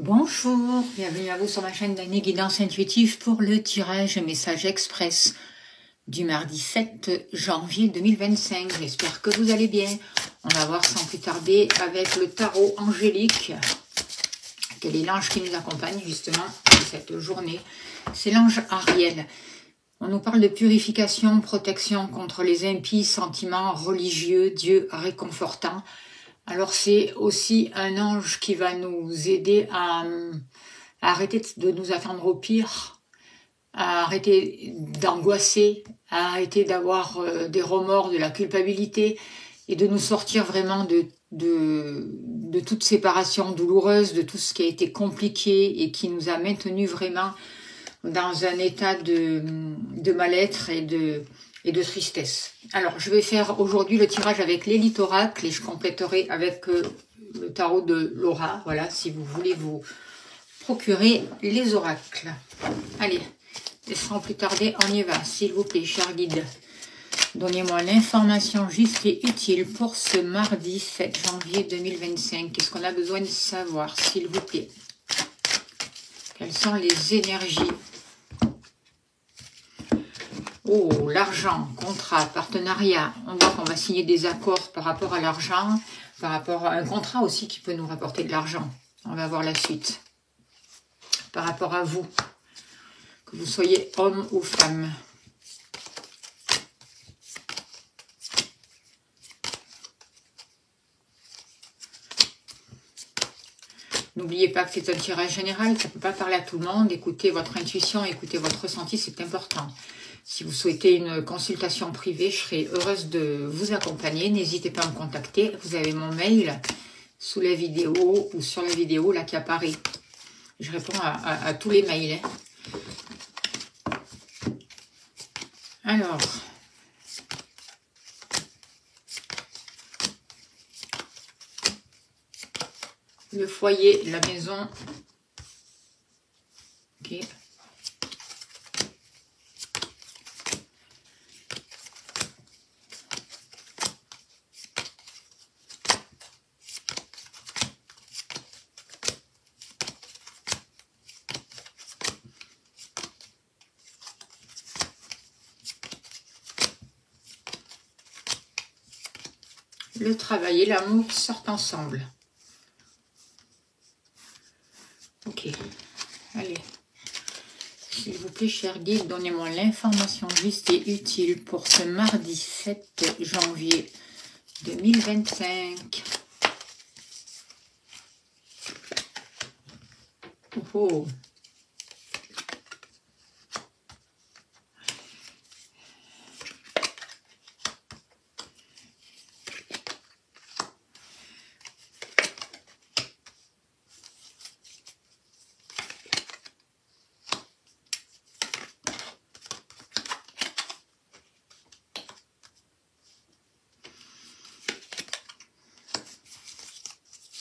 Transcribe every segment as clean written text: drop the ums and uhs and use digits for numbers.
Bonjour, bienvenue à vous sur ma chaîne d'Année Guidance Intuitive pour le tirage message express du mardi 7 janvier 2025. J'espère que vous allez bien. On va voir sans plus tarder avec le tarot angélique. Quel est l'ange qui nous accompagne justement cette journée? C'est l'ange Ariel. On nous parle de purification, protection contre les impies sentiments religieux, Dieu réconfortant. Alors c'est aussi un ange qui va nous aider à arrêter de nous attendre au pire, à arrêter d'angoisser, à arrêter d'avoir des remords, de la culpabilité et de nous sortir vraiment de toute séparation douloureuse, de tout ce qui a été compliqué et qui nous a maintenus vraiment dans un état de mal-être et de tristesse. Alors, je vais faire aujourd'hui le tirage avec l'élite oracle et je compléterai avec le tarot de Laura. Voilà, si vous voulez vous procurer les oracles. Allez, et sans plus tarder, on y va. S'il vous plaît, cher guide, donnez-moi l'information juste et utile pour ce mardi 7 janvier 2025. Qu'est-ce qu'on a besoin de savoir, s'il vous plaît? Quelles sont les énergies? Oh, l'argent, contrat, partenariat. On voit qu'on va signer des accords par rapport à l'argent, par rapport à un contrat aussi qui peut nous rapporter de l'argent. On va voir la suite. Par rapport à vous, que vous soyez homme ou femme. N'oubliez pas que c'est un tirage général, ça ne peut pas parler à tout le monde. Écoutez votre intuition, écoutez votre ressenti, c'est important. Si vous souhaitez une consultation privée, je serai heureuse de vous accompagner. N'hésitez pas à me contacter. Vous avez mon mail sous la vidéo ou sur la vidéo là qui apparaît. Je réponds à tous les mails. Alors, le foyer, la maison. Ok. Le travail et l'amour sortent ensemble. Ok, allez. S'il vous plaît, cher guide, donnez-moi l'information juste et utile pour ce mardi 7 janvier 2025. Oh.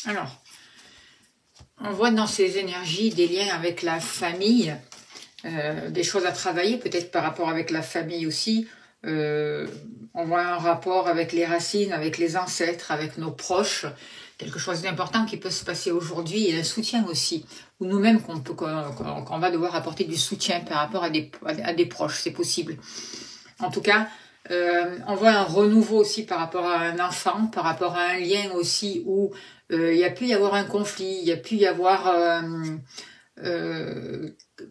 Alors, on voit dans ces énergies des liens avec la famille, des choses à travailler, peut-être par rapport avec la famille aussi. On voit un rapport avec les racines, avec les ancêtres, avec nos proches, quelque chose d'important qui peut se passer aujourd'hui et un soutien aussi, ou nous-mêmes qu'on va devoir apporter du soutien par rapport à des proches, c'est possible. En tout cas, on voit un renouveau aussi par rapport à un enfant, par rapport à un lien aussi où il y a pu y avoir un conflit, il y a pu y avoir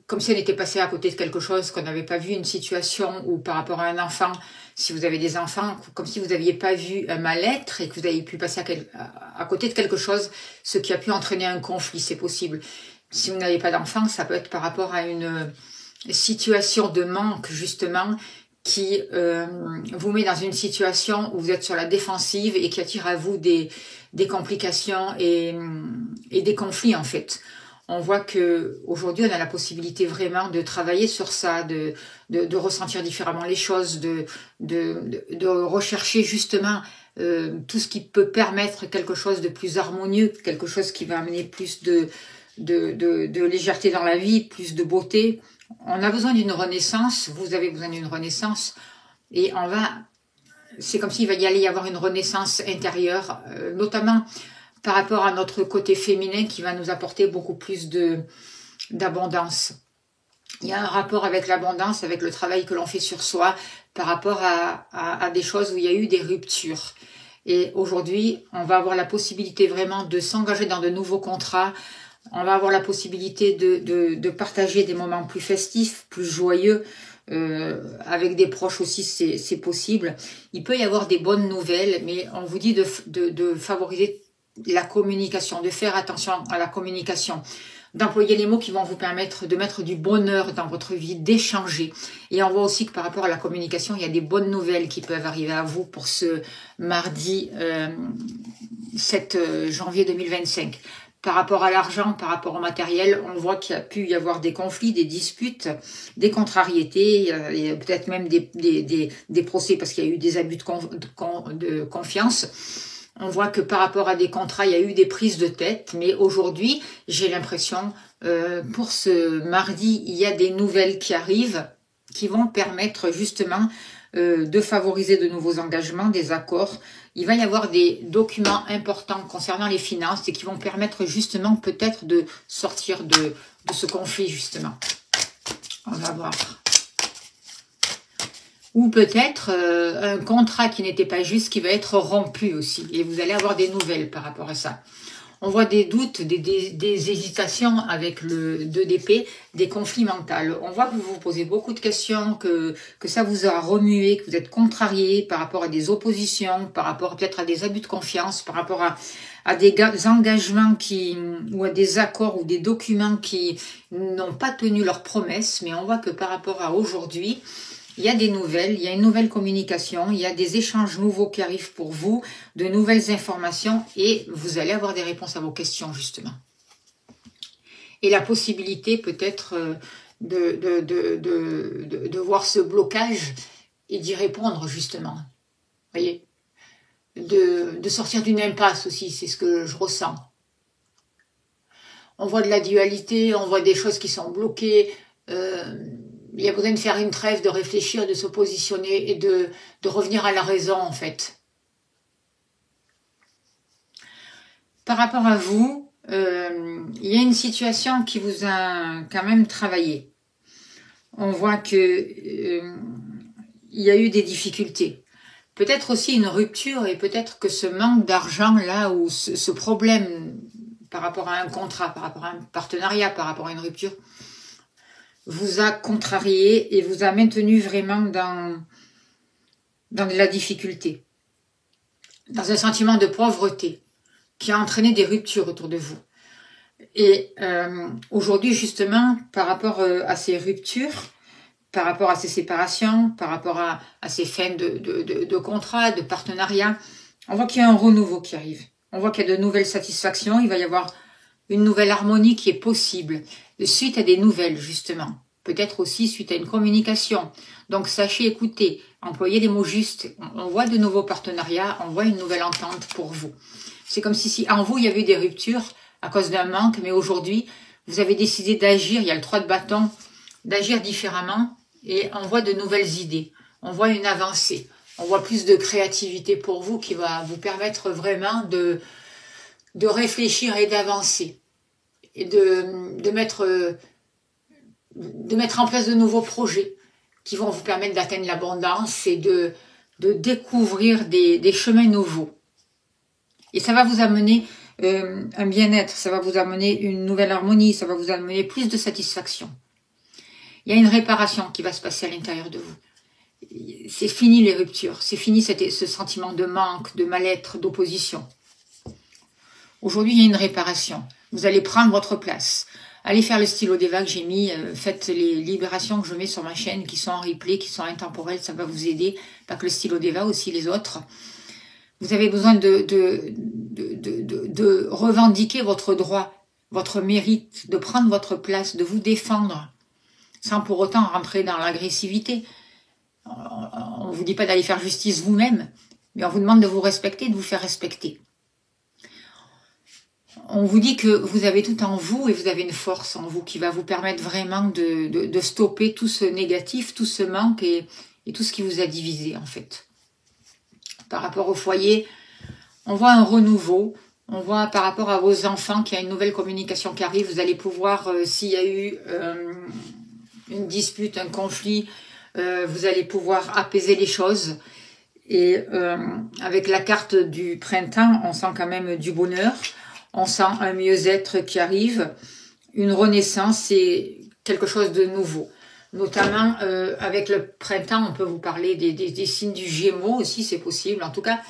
comme si on était passé à côté de quelque chose, qu'on n'avait pas vu une situation, ou par rapport à un enfant, si vous avez des enfants, comme si vous n'aviez pas vu un mal-être et que vous avez pu passer à côté de quelque chose, ce qui a pu entraîner un conflit, c'est possible. Si vous n'avez pas d'enfant, ça peut être par rapport à une situation de manque, justement, qui vous met dans une situation où vous êtes sur la défensive et qui attire à vous des complications et des conflits, en fait. On voit que aujourd'hui on a la possibilité vraiment de travailler sur ça, de ressentir différemment les choses, de rechercher justement tout ce qui peut permettre quelque chose de plus harmonieux, quelque chose qui va amener plus de légèreté dans la vie, plus de beauté. On a besoin d'une renaissance, vous avez besoin d'une renaissance, et c'est comme s'il va y aller y avoir une renaissance intérieure, notamment par rapport à notre côté féminin qui va nous apporter beaucoup plus d'abondance. Il y a un rapport avec l'abondance, avec le travail que l'on fait sur soi, par rapport à des choses où il y a eu des ruptures. Et aujourd'hui, on va avoir la possibilité vraiment de s'engager dans de nouveaux contrats. On va avoir la possibilité de partager des moments plus festifs, plus joyeux, avec des proches aussi, c'est possible. Il peut y avoir des bonnes nouvelles, mais on vous dit de favoriser la communication, de faire attention à la communication, d'employer les mots qui vont vous permettre de mettre du bonheur dans votre vie, d'échanger. Et on voit aussi que par rapport à la communication, il y a des bonnes nouvelles qui peuvent arriver à vous pour ce mardi 7 janvier 2025. Par rapport à l'argent, par rapport au matériel, on voit qu'il y a pu y avoir des conflits, des disputes, des contrariétés, et peut-être même des procès parce qu'il y a eu des abus de confiance. On voit que par rapport à des contrats, il y a eu des prises de tête, mais aujourd'hui, j'ai l'impression, pour ce mardi, il y a des nouvelles qui arrivent, qui vont permettre justement de favoriser de nouveaux engagements, des accords. Il va y avoir des documents importants concernant les finances et qui vont permettre justement peut-être de sortir de ce conflit justement. On va voir. Ou peut-être un contrat qui n'était pas juste, qui va être rompu aussi. Et vous allez avoir des nouvelles par rapport à ça. On voit des doutes, des hésitations avec le 2 d'épée, des conflits mentaux. On voit que vous vous posez beaucoup de questions, que ça vous a remué, que vous êtes contrarié par rapport à des oppositions, par rapport peut-être à des abus de confiance, par rapport à des engagements ou à des accords ou des documents qui n'ont pas tenu leurs promesses. Mais on voit que par rapport à aujourd'hui, il y a des nouvelles, il y a une nouvelle communication, il y a des échanges nouveaux qui arrivent pour vous, de nouvelles informations et vous allez avoir des réponses à vos questions justement. Et la possibilité peut-être de voir ce blocage et d'y répondre justement. Vous voyez, de sortir d'une impasse aussi, c'est ce que je ressens. On voit de la dualité, on voit des choses qui sont bloquées, il y a besoin de faire une trêve, de réfléchir, de se positionner et de revenir à la raison en fait. Par rapport à vous, il y a une situation qui vous a quand même travaillé. On voit que il y a eu des difficultés. Peut-être aussi une rupture et peut-être que ce manque d'argent là ou ce problème par rapport à un contrat, par rapport à un partenariat, par rapport à une rupture, vous a contrarié et vous a maintenu vraiment dans de la difficulté, dans un sentiment de pauvreté qui a entraîné des ruptures autour de vous. Et aujourd'hui, justement, par rapport à ces ruptures, par rapport à ces séparations, par rapport à ces fins de contrat, de partenariat, on voit qu'il y a un renouveau qui arrive. On voit qu'il y a de nouvelles satisfactions, il va y avoir une nouvelle harmonie qui est possible, suite à des nouvelles, justement. Peut-être aussi suite à une communication. Donc, sachez écouter, employez les mots justes. On voit de nouveaux partenariats, on voit une nouvelle entente pour vous. C'est comme si en vous, il y avait eu des ruptures à cause d'un manque, mais aujourd'hui, vous avez décidé d'agir, il y a le 3 de bâton, d'agir différemment, et on voit de nouvelles idées. On voit une avancée. On voit plus de créativité pour vous qui va vous permettre vraiment de réfléchir et d'avancer. Et de mettre en place de nouveaux projets qui vont vous permettre d'atteindre l'abondance et de découvrir des chemins nouveaux. Et ça va vous amener un bien-être, ça va vous amener une nouvelle harmonie, ça va vous amener plus de satisfaction. Il y a une réparation qui va se passer à l'intérieur de vous. C'est fini les ruptures, c'est fini ce sentiment de manque, de mal-être, d'opposition. Aujourd'hui, il y a une réparation. Vous allez prendre votre place. Allez faire le stylo d'Eva que j'ai mis. Faites les libérations que je mets sur ma chaîne qui sont en replay, qui sont intemporelles. Ça va vous aider. Pas que le stylo d'Eva, aussi les autres. Vous avez besoin de revendiquer votre droit, votre mérite, de prendre votre place, de vous défendre, sans pour autant rentrer dans l'agressivité. On ne vous dit pas d'aller faire justice vous-même, mais on vous demande de vous respecter, de vous faire respecter. On vous dit que vous avez tout en vous et vous avez une force en vous qui va vous permettre vraiment de stopper tout ce négatif, tout ce manque et tout ce qui vous a divisé en fait. Par rapport au foyer, on voit un renouveau, On voit par rapport à vos enfants qu'il y a une nouvelle communication qui arrive. Vous allez pouvoir, s'il y a eu une dispute, un conflit, vous allez pouvoir apaiser les choses. Et avec la carte du printemps, on sent quand même du bonheur. On sent un mieux-être qui arrive, une renaissance et quelque chose de nouveau. Notamment avec le printemps, on peut vous parler des signes du Gémeaux aussi, c'est possible. En tout cas,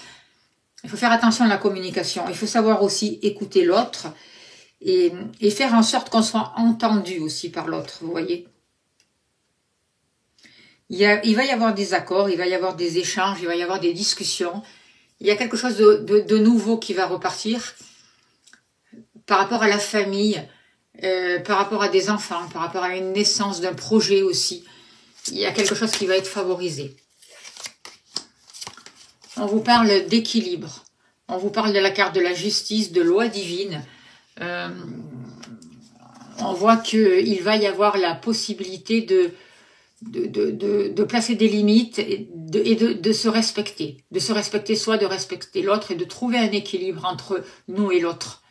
il faut faire attention à la communication. Il faut savoir aussi écouter l'autre et faire en sorte qu'on soit entendu aussi par l'autre, vous voyez. Il va y avoir des accords, il va y avoir des échanges, il va y avoir des discussions. Il y a quelque chose de nouveau qui va repartir par rapport à la famille, par rapport à des enfants, par rapport à une naissance d'un projet aussi. Il y a quelque chose qui va être favorisé. On vous parle d'équilibre. On vous parle de la carte de la justice, de loi divine. On voit qu'il va y avoir la possibilité de placer des limites et de se respecter. De se respecter soi, de respecter l'autre et de trouver un équilibre entre nous et l'autre.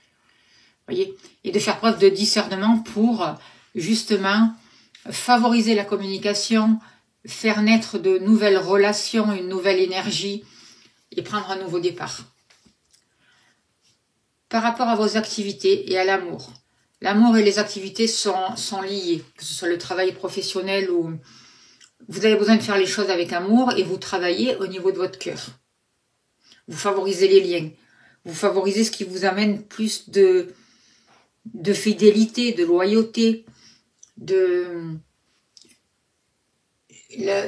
Voyez, et de faire preuve de discernement pour justement favoriser la communication, faire naître de nouvelles relations, une nouvelle énergie et prendre un nouveau départ. Par rapport à vos activités et à l'amour. L'amour et les activités sont liés, que ce soit le travail professionnel ou vous avez besoin de faire les choses avec amour et vous travaillez au niveau de votre cœur. Vous favorisez les liens. Vous favorisez ce qui vous amène plus de fidélité, de loyauté,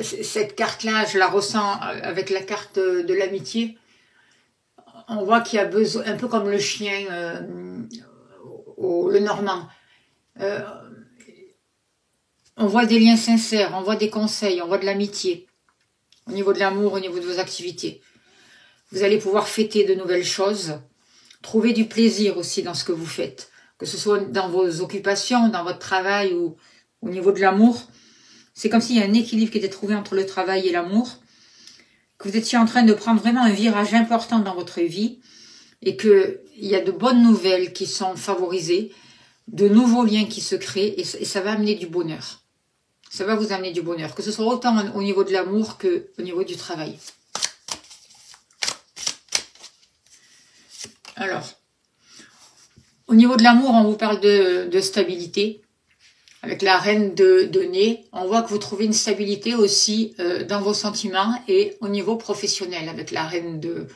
cette carte-là, je la ressens avec la carte de l'amitié. On voit qu'il y a besoin, un peu comme le chien, le normand. On voit des liens sincères, on voit des conseils, on voit de l'amitié. Au niveau de l'amour, au niveau de vos activités. Vous allez pouvoir fêter de nouvelles choses, trouver du plaisir aussi dans ce que vous faites. Que ce soit dans vos occupations, dans votre travail ou au niveau de l'amour. C'est comme s'il y a un équilibre qui était trouvé entre le travail et l'amour. Que vous étiez en train de prendre vraiment un virage important dans votre vie. Et qu'il y a de bonnes nouvelles qui sont favorisées. De nouveaux liens qui se créent. Et ça va amener du bonheur. Ça va vous amener du bonheur. Que ce soit autant au niveau de l'amour qu'au niveau du travail. Alors, au niveau de l'amour, on vous parle de stabilité. Avec la reine de nez, on voit que vous trouvez une stabilité aussi dans vos sentiments et au niveau professionnel avec la reine de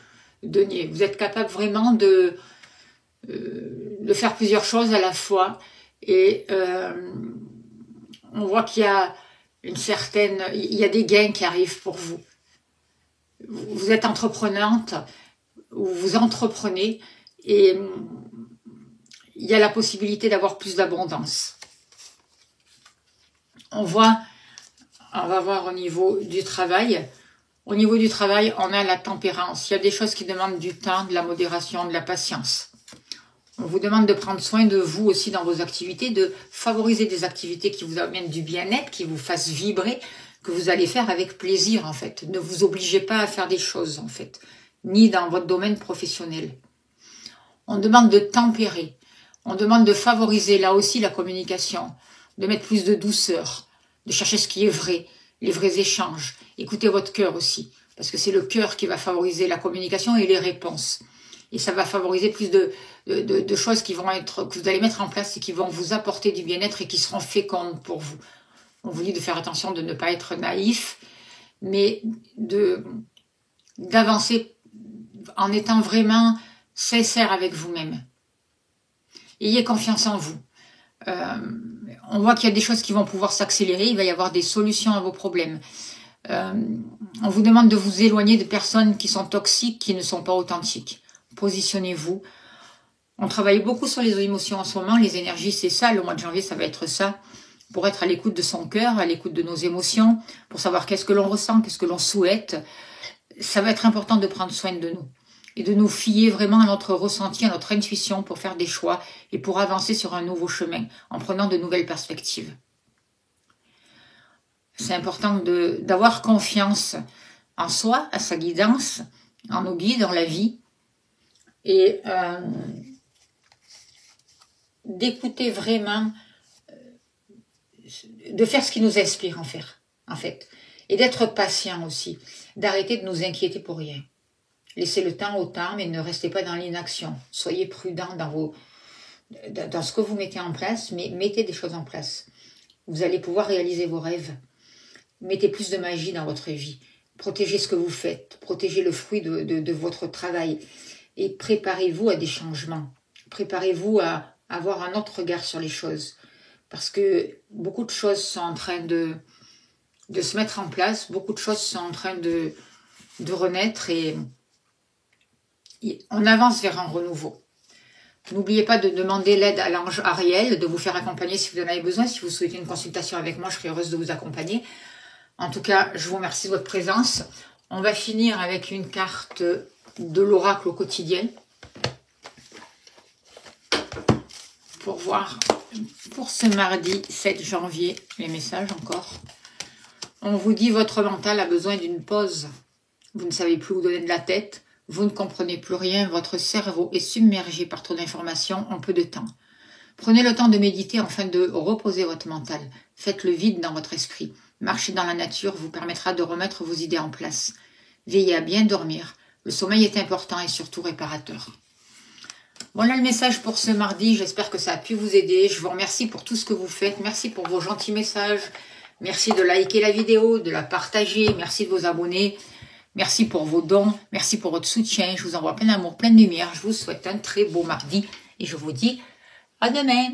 nez. Vous êtes capable vraiment de faire plusieurs choses à la fois et on voit qu'il y a il y a des gains qui arrivent pour vous. Vous êtes entreprenante ou vous entreprenez et il y a la possibilité d'avoir plus d'abondance. On va voir au niveau du travail. Au niveau du travail, on a la tempérance. Il y a des choses qui demandent du temps, de la modération, de la patience. On vous demande de prendre soin de vous aussi dans vos activités, de favoriser des activités qui vous amènent du bien-être, qui vous fassent vibrer, que vous allez faire avec plaisir en fait. Ne vous obligez pas à faire des choses en fait, ni dans votre domaine professionnel. On demande de tempérer. On demande de favoriser là aussi la communication, de mettre plus de douceur, de chercher ce qui est vrai, les vrais échanges. Écoutez votre cœur aussi, parce que c'est le cœur qui va favoriser la communication et les réponses. Et ça va favoriser plus de choses que vous allez mettre en place et qui vont vous apporter du bien-être et qui seront fécondes pour vous. On vous dit de faire attention de ne pas être naïf, mais d'avancer en étant vraiment sincère avec vous-même. Ayez confiance en vous. On voit qu'il y a des choses qui vont pouvoir s'accélérer, il va y avoir des solutions à vos problèmes. On vous demande de vous éloigner de personnes qui sont toxiques, qui ne sont pas authentiques. Positionnez-vous. On travaille beaucoup sur les émotions en ce moment, les énergies c'est ça, le mois de janvier ça va être ça, pour être à l'écoute de son cœur, à l'écoute de nos émotions, pour savoir qu'est-ce que l'on ressent, qu'est-ce que l'on souhaite. Ça va être important de prendre soin de nous et de nous fier vraiment à notre ressenti, à notre intuition pour faire des choix et pour avancer sur un nouveau chemin en prenant de nouvelles perspectives. C'est important d'avoir confiance en soi, à sa guidance, en nos guides, dans la vie, et d'écouter vraiment, de faire ce qui nous inspire en fait. Et d'être patient aussi, d'arrêter de nous inquiéter pour rien. Laissez le temps au temps, mais ne restez pas dans l'inaction. Soyez prudent dans ce que vous mettez en place, mais mettez des choses en place. Vous allez pouvoir réaliser vos rêves. Mettez plus de magie dans votre vie. Protégez ce que vous faites. Protégez le fruit de votre travail. Et préparez-vous à des changements. Préparez-vous à avoir un autre regard sur les choses. Parce que beaucoup de choses sont en train de se mettre en place. Beaucoup de choses sont en train de renaître et on avance vers un renouveau. N'oubliez pas de demander l'aide à l'ange Ariel, de vous faire accompagner si vous en avez besoin. Si vous souhaitez une consultation avec moi, je serai heureuse de vous accompagner. En tout cas, je vous remercie de votre présence. On va finir avec une carte de l'oracle au quotidien. Pour voir, pour ce mardi 7 janvier, les messages encore. On vous dit, votre mental a besoin d'une pause. Vous ne savez plus où donner de la tête. Vous ne comprenez plus rien, votre cerveau est submergé par trop d'informations en peu de temps. Prenez le temps de méditer afin de reposer votre mental. Faites le vide dans votre esprit. Marcher dans la nature vous permettra de remettre vos idées en place. Veillez à bien dormir. Le sommeil est important et surtout réparateur. Voilà le message pour ce mardi. J'espère que ça a pu vous aider. Je vous remercie pour tout ce que vous faites. Merci pour vos gentils messages. Merci de liker la vidéo, de la partager. Merci de vous abonner. Merci pour vos dons, merci pour votre soutien. Je vous envoie plein d'amour, plein de lumière. Je vous souhaite un très beau mardi et je vous dis à demain.